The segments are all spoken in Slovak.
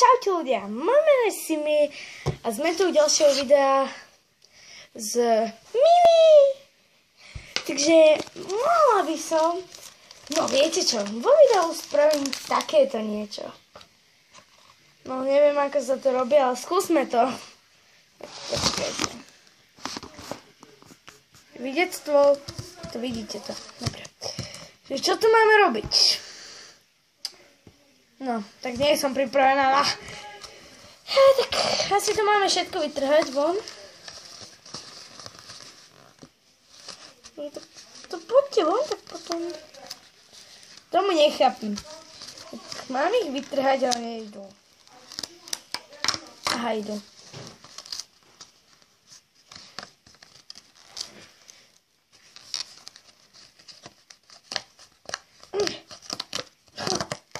Čaute ľudia, môj meno je Simi a sme tu u ďalšieho videa z Mimi. Takže mohla by som, no viete čo, vo videu spravím takéto niečo. No neviem ako sa to robí, ale skúsme to. Počkajte. Videctvo, to vidíte to, dobre. Čo tu máme robiť? No, tak nie som pripravená na... Tak asi to máme všetko vytrhať von. To poďte von, tak potom... Tomu nechápim. Mám ich vytrhať, ale nejdú. Aha, idú.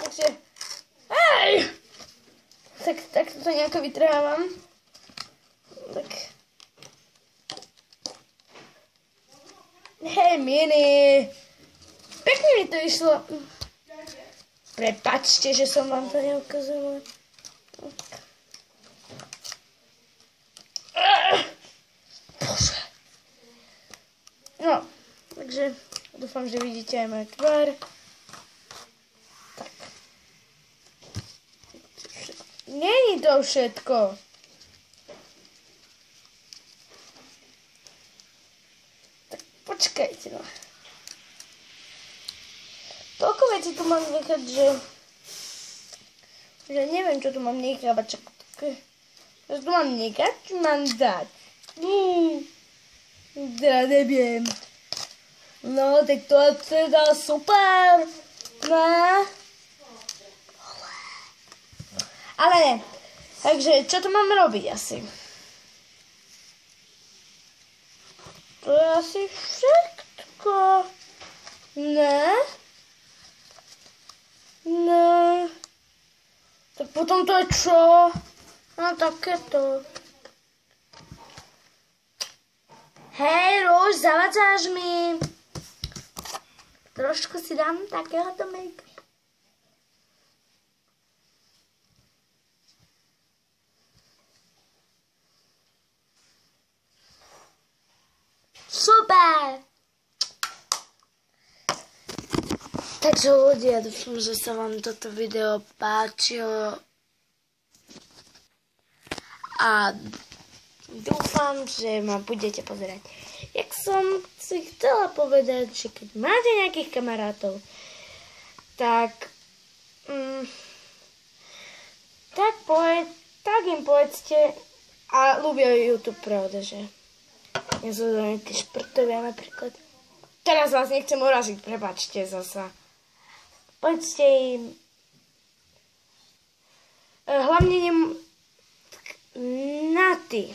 Takže... Tak to nejako vytrhávam. Tak. Hej, Mini. Pekne mi to išlo. Prepáčte, že som vám to neukazovala. Bože. No, takže dúfam, že vidíte aj moju tvár. Není to všetko. Tak počkajte, no. Toľko vecí tu mám nechať, že neviem, čo tu mám nechávať. Čo tu mám nechať, čo mám dať? Teda neviem. No, tak to je teda super. No. Ale ne. Takže, čo tu máme robiť asi? To je asi všetko. Ne? Ne. Tak potom to je čo? No takéto. Hej, Rož, zavadzáš mi. Trošku si dám takéhoto make-up. Super! Takže ľudia, dúfam, že sa vám toto video páčilo a dúfam, že ma budete pozerať. Jak som si chcela povedať, že keď máte nejakých kamarátov, tak im povedzte a ľúbia YouTube, pravda, že? Ja som tie šprtovia napríklad. Teraz vás nechcem uraziť, prepáčte zasa. Povedzte im... Hlavne na ty.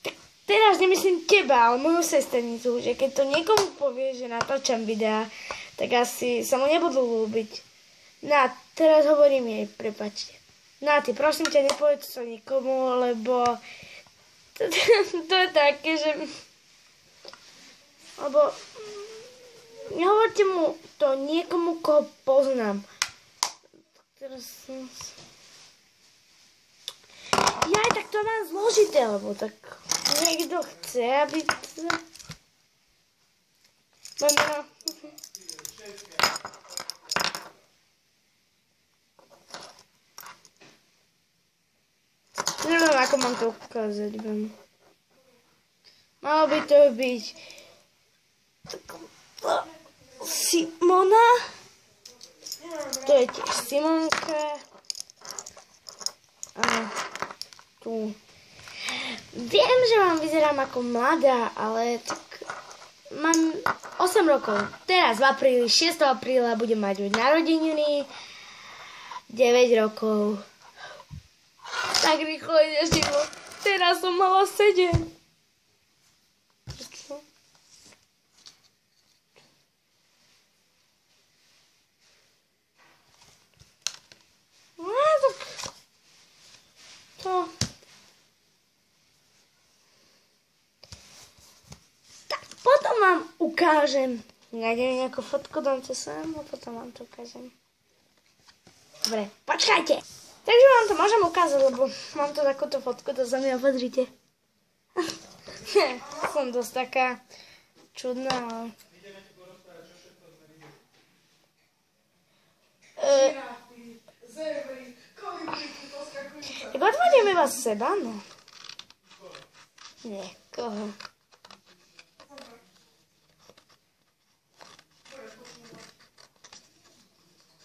Tak teraz nemyslím teba, ale moju sesternicu, že keď to niekomu povie, že natáčam videá, tak asi sa mu nebudú ľúbiť. Na, teraz hovorím jej, prepáčte. Na ty, prosím ťa, nepovedz to nikomu, lebo... To je také, že... Lebo... Nehovorte mu to niekomu, koho poznám. Teraz som... Jaj, tak to mám zložité, lebo tak... Niekto chce, aby... Meno... Neviem, ako mám to ukázať vám. Malo by to byť... Simona. To je tiež Simonka. A tu. Viem, že vám vyzerám ako mladá, ale tak... Mám 8 rokov. Teraz v apríli, 6. apríla budem mať narodeniny. 9 rokov. Tak rýchlo ide život. Teraz som mala 7. Prečo? No tak... To... Tak potom vám ukážem. Nájdem nejakú fotku, dám to sem a potom vám to ukážem. Dobre, počkajte. Takže vám to môžem ukázať, lebo mám tu takúto fotku, to sa mi opozrite. Som dosť taká čudná, ale... Iba odvodieme vás seba, no. Nie, koho?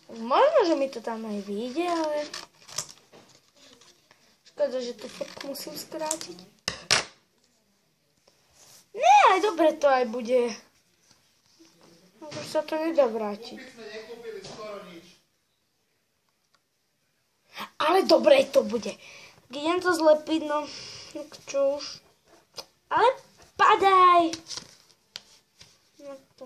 Možno, že mi to tam aj vyjde, ale... Škoda, že tú fotku musím skrátiť. Nie, ale dobre to aj bude. Už sa to nedá vrátiť. Ale dobre to bude. Idem to zlepiť, no čo už. Ale padaj! No to.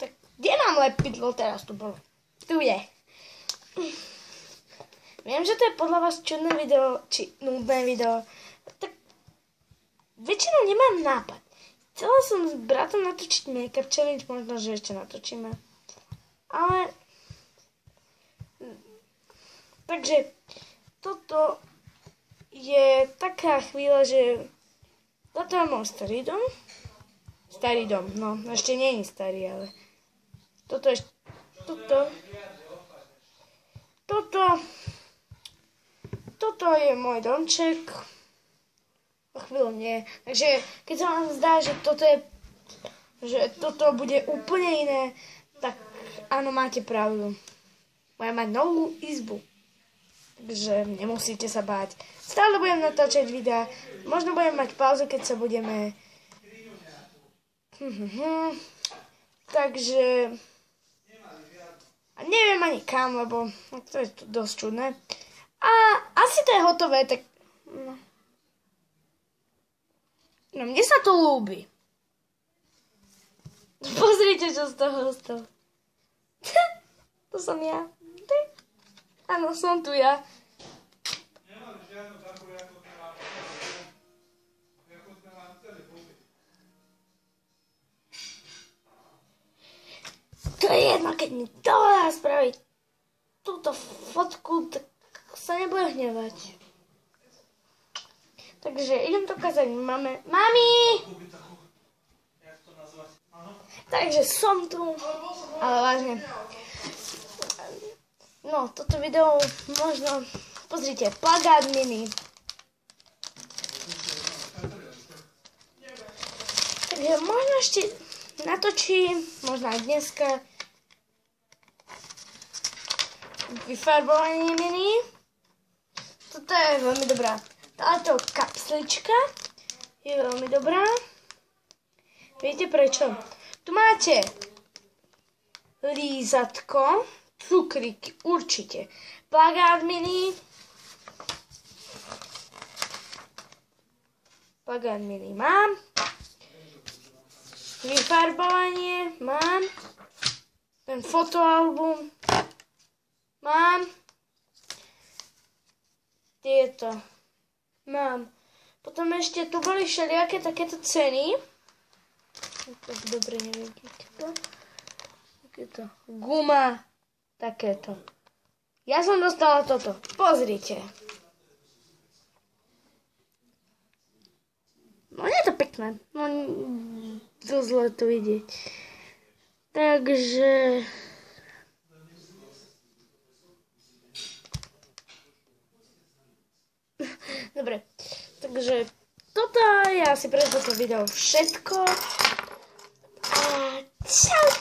Tak, kde mám lepidlo? Teraz tu bolo. Tu je. Viem, že to je podľa vás čudné video, či nudné video. Tak väčšinou nemám nápad. Chcela som s bratom natočiť make-up challenge, možno, že ešte natočíme. Ale... Takže toto je taká chvíľa, že toto je môj starý dom. Starý dom, no ešte nie je starý, ale toto je... Toto je môj domček. O chvíľu nie. Takže keď sa vám zdá, že toto bude úplne iné, tak áno, máte pravdu. Budem mať novú izbu. Takže nemusíte sa báť. Stále budem natáčať videa. Možno budem mať pauzu, keď sa budeme... Takže... A neviem ani kam, lebo to je dosť čudné. A asi to je hotové, tak... No mne sa to ľúbi. Pozrite, čo z toho ostalo. To som ja. Áno, som tu ja. To je jedno, keď mi dovolá spraviť túto fotku, tak sa nebude hnevať. Takže idem to kázať mame. Mami! Takže som tu. Ale vážne. No, toto video možno... Pozrite, plagát mini. Takže možno ešte natočím, možno aj dneska. Vyfarbovanie mini. Toto je veľmi dobrá. Táto kapslička je veľmi dobrá. Viete prečo? Tu máte lízatko, cukríky, určite. Plagát mini. Plagát mini mám. Vyfarbovanie mám. Ten fotoalbum mám. Tieto mám. Potom ešte tu boli všelijaké takéto ceny. Tak dobre nevidíte to. Takéto guma. Takéto. Ja som dostala toto. Pozrite. No nie je to pekné. No to zle to vidieť. Takže... Dobre, takže toto je asi pre toto video všetko. A čaute.